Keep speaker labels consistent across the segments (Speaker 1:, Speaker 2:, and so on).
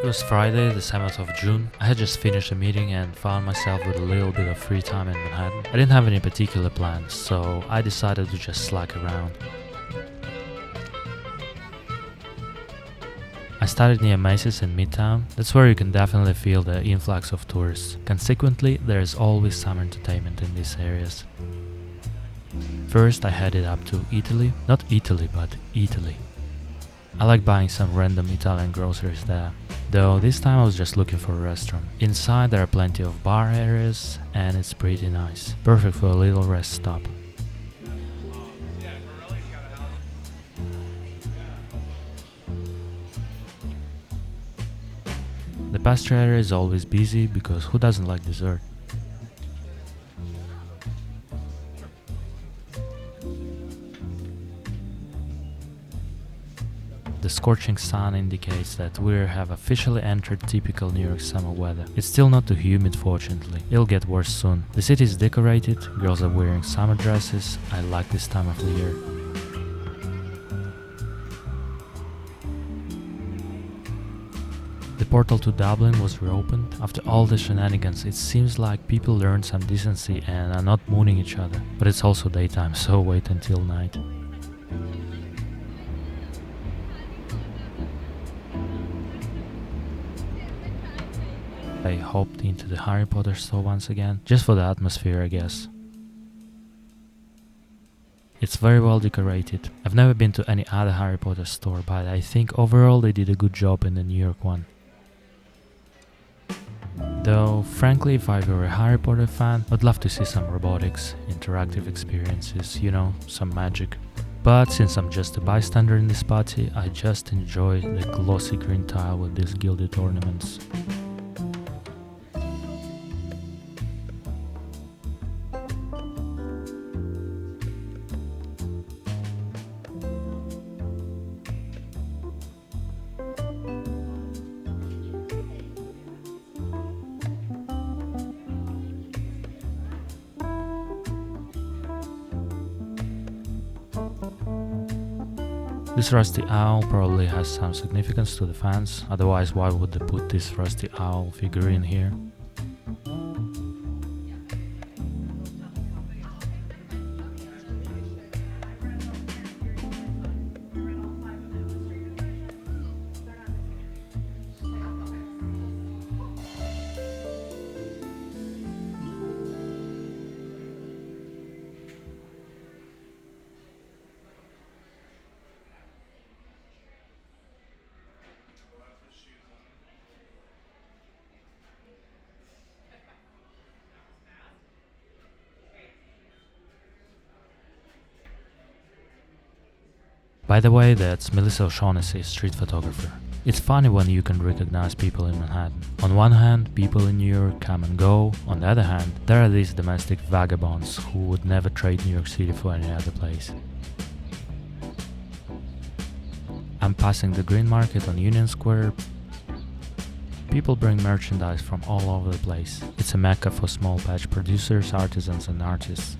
Speaker 1: It was Friday, the 7th of June. I had just finished a meeting and found myself with a little bit of free time in Manhattan. I didn't have any particular plans, so I decided to just slack around. I started near Macy's in Midtown. That's where you can definitely feel the influx of tourists. Consequently, there is always some entertainment in these areas. First, I headed up to Italy. Not Italy, but Italy. I like buying some random Italian groceries there. Though this time I was just looking for a restaurant. Inside there are plenty of bar areas and it's pretty nice. Perfect for a little rest stop. The pastry area is always busy because who doesn't like dessert? The scorching sun indicates that we have officially entered typical New York summer weather. It's still not too humid, fortunately. It'll get worse soon. The city is decorated, girls are wearing summer dresses. I like this time of the year. The portal to Dublin was reopened. After all the shenanigans, it seems like people learned some decency and are not mooning each other. But it's also daytime, so wait until night. I hopped into the Harry Potter store once again, just for the atmosphere, I guess. It's very well decorated. I've never been to any other Harry Potter store, but I think overall they did a good job in the New York one. Though, frankly, if I were a Harry Potter fan, I'd love to see some robotics, interactive experiences, some magic. But since I'm just a bystander in this party, I just enjoy the glossy green tile with these gilded ornaments. This rusty owl probably has some significance to the fans, otherwise why would they put this rusty owl figurine here? By the way, that's Melissa O'Shaughnessy, street photographer. It's funny when you can recognize people in Manhattan. On one hand, people in New York come and go. On the other hand, there are these domestic vagabonds who would never trade New York City for any other place. I'm passing the Green Market on Union Square. People bring merchandise from all over the place. It's a mecca for small patch producers, artisans and artists.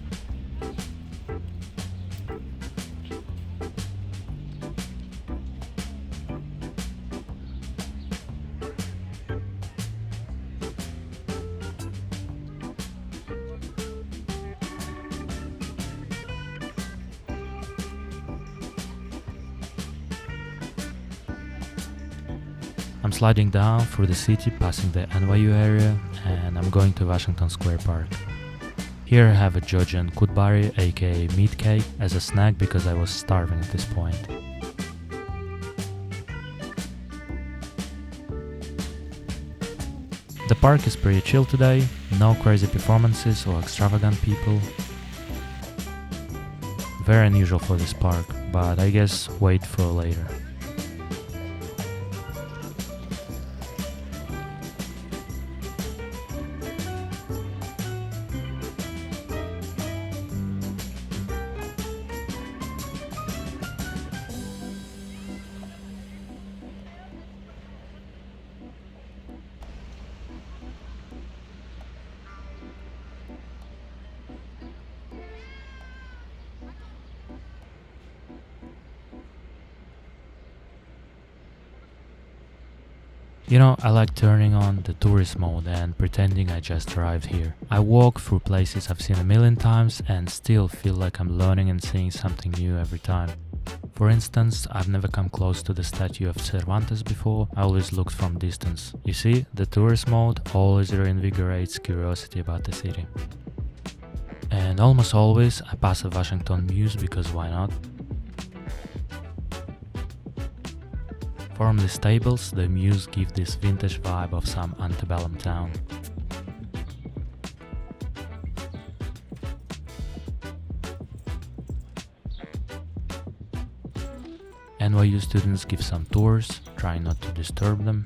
Speaker 1: I'm sliding down through the city, passing the NYU area, and I'm going to Washington Square Park. Here I have a Georgian kutbari, aka meat cake, as a snack because I was starving at this point. The park is pretty chill today, no crazy performances or extravagant people. Very unusual for this park, but I guess wait for later. You know, I like turning on the tourist mode and pretending I just arrived here. I walk through places I've seen a million times and still feel like I'm learning and seeing something new every time. For instance, I've never come close to the statue of Cervantes before, I always looked from distance. You see, the tourist mode always reinvigorates curiosity about the city. And almost always I pass a Washington Muse because why not? From the stables, the Muse give this vintage vibe of some antebellum town. NYU students give some tours, trying not to disturb them.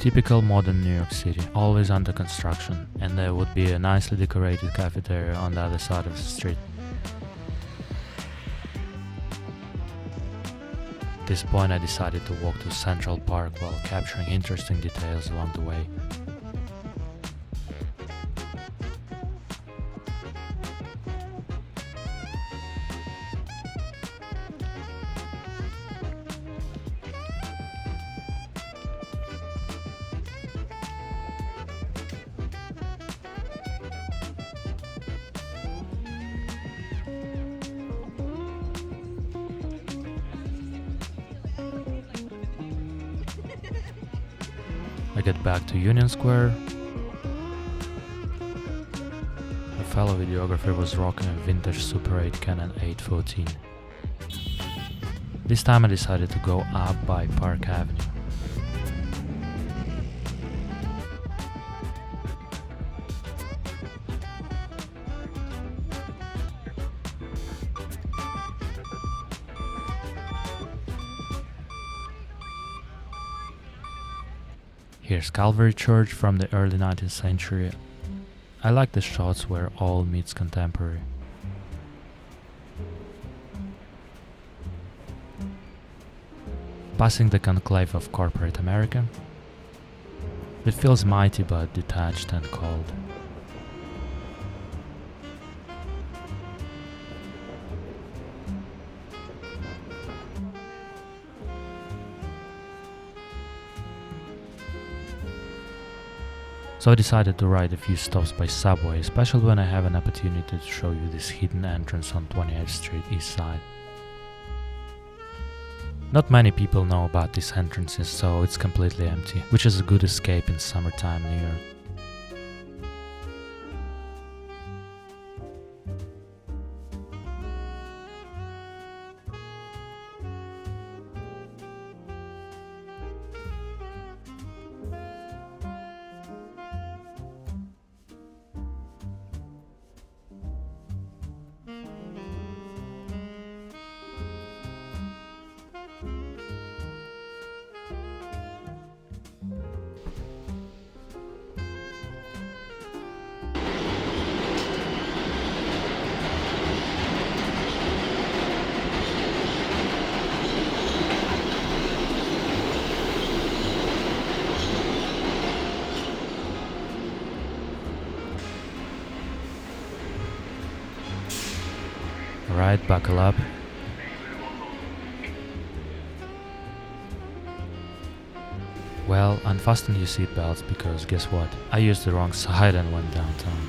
Speaker 1: Typical modern New York City, always under construction, and there would be a nicely decorated cafeteria on the other side of the street. At this point I decided to walk to Central Park while capturing interesting details along the way. I get back to Union Square. A fellow videographer was rocking a vintage Super 8 Canon 814. This time I decided to go up by Park Avenue. Here's Calvary Church from the early 19th century. I like the shots where all meets contemporary. Passing the conclave of corporate America. It feels mighty but detached and cold. So I decided to ride a few stops by subway, especially when I have an opportunity to show you this hidden entrance on 28th Street East Side. Not many people know about these entrances, so it's completely empty, which is a good escape in summertime New York. Alright, buckle up. Well, unfasten your seatbelts because guess what? I used the wrong side and went downtown.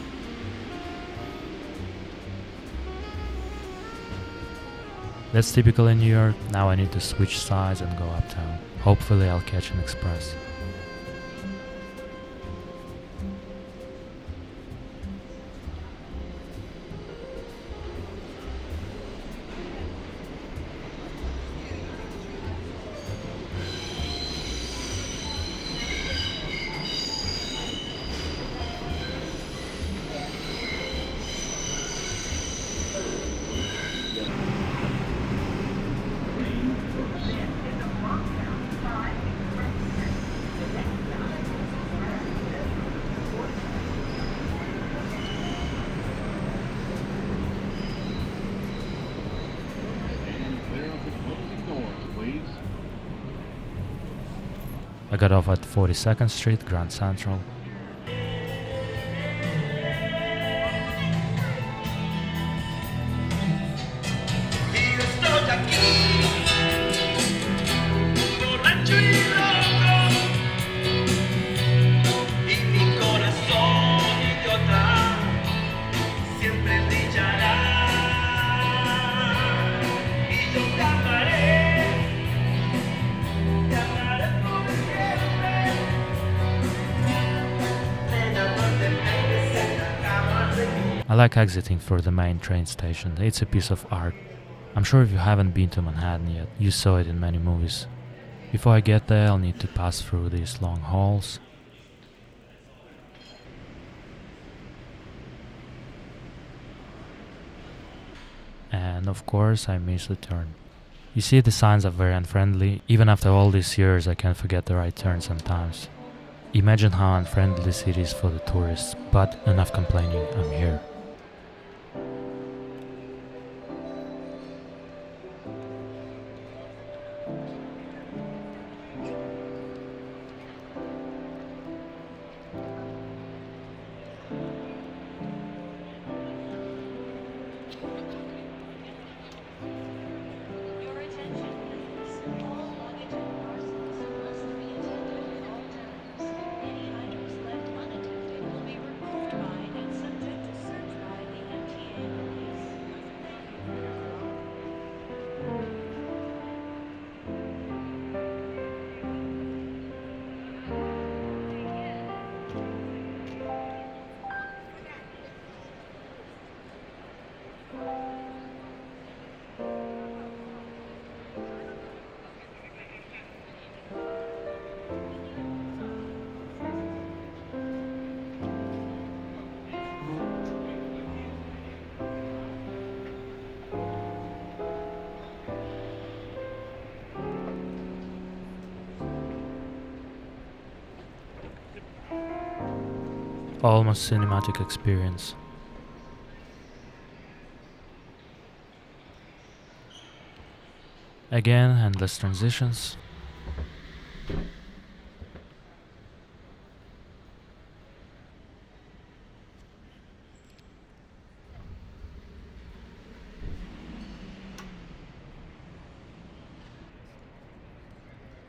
Speaker 1: That's typical in New York. Now I need to switch sides and go uptown. Hopefully I'll catch an express. I got off at 42nd Street, Grand Central. I like exiting for the main train station. It's a piece of art. I'm sure if you haven't been to Manhattan yet, you saw it in many movies. Before I get there, I'll need to pass through these long halls. And of course, I missed the turn. You see, the signs are very unfriendly. Even after all these years, I can't forget the right turn sometimes. Imagine how unfriendly the city is for the tourists, but enough complaining, I'm here. Almost cinematic experience. Again, endless transitions.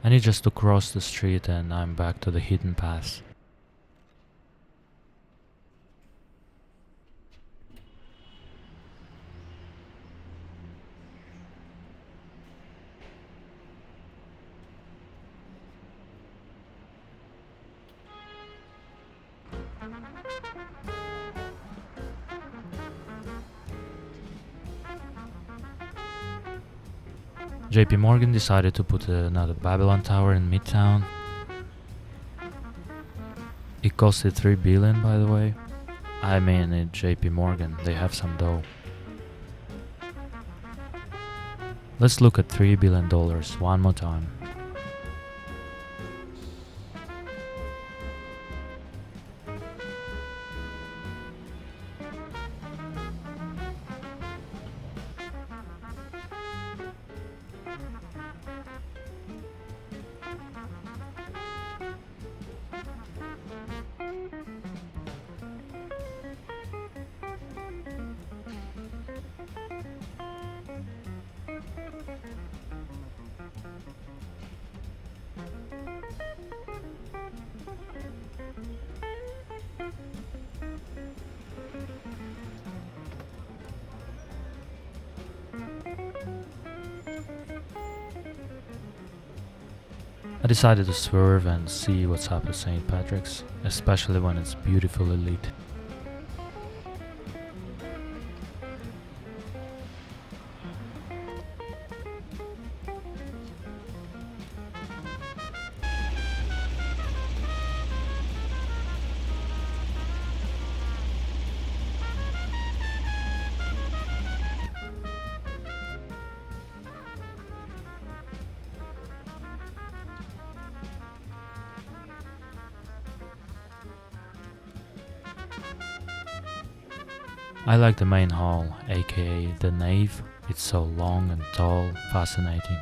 Speaker 1: I need just to cross the street and I'm back to the hidden path. JP Morgan decided to put another Babylon Tower in Midtown. It costed $3 billion, by the way. I mean, at JP Morgan, they have some dough. Let's look at $3 billion one more time. I decided to swerve and see what's up at St. Patrick's, especially when it's beautifully lit. I like the main hall, aka the nave. It's so long and tall, fascinating.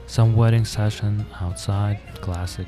Speaker 1: Some wedding session outside, classic.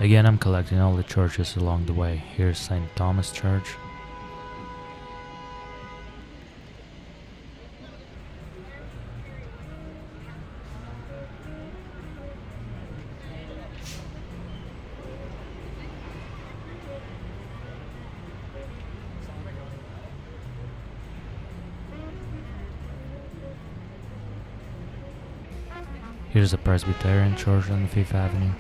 Speaker 1: Again, I'm collecting all the churches along the way. Here's St. Thomas Church. Here's a Presbyterian church on 5th Avenue.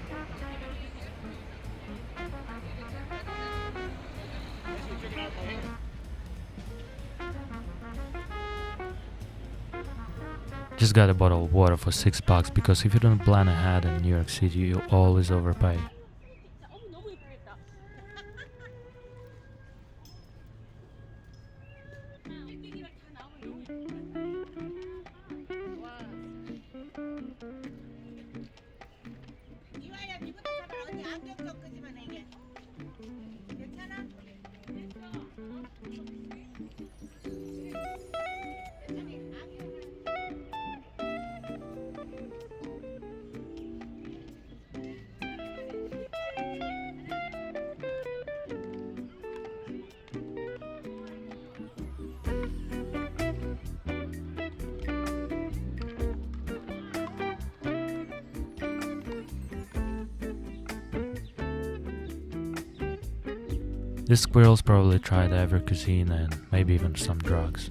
Speaker 1: Just got a bottle of water for $6 because if you don't plan ahead in New York City, you always overpay. These squirrels probably tried every cuisine and maybe even some drugs.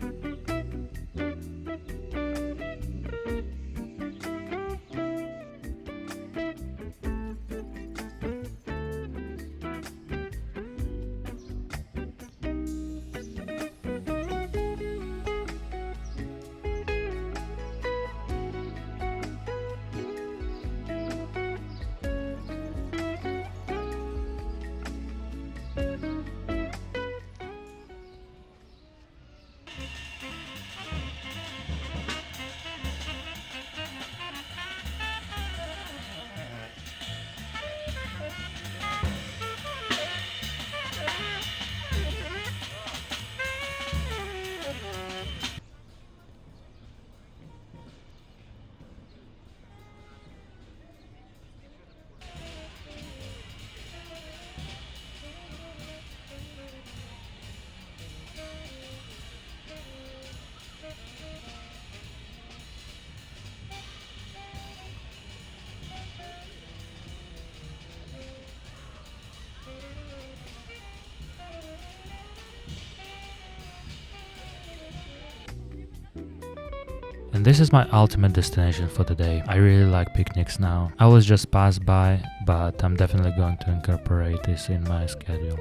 Speaker 1: And this is my ultimate destination for the day. I really like picnics now. I was just passed by, but I'm definitely going to incorporate this in my schedule.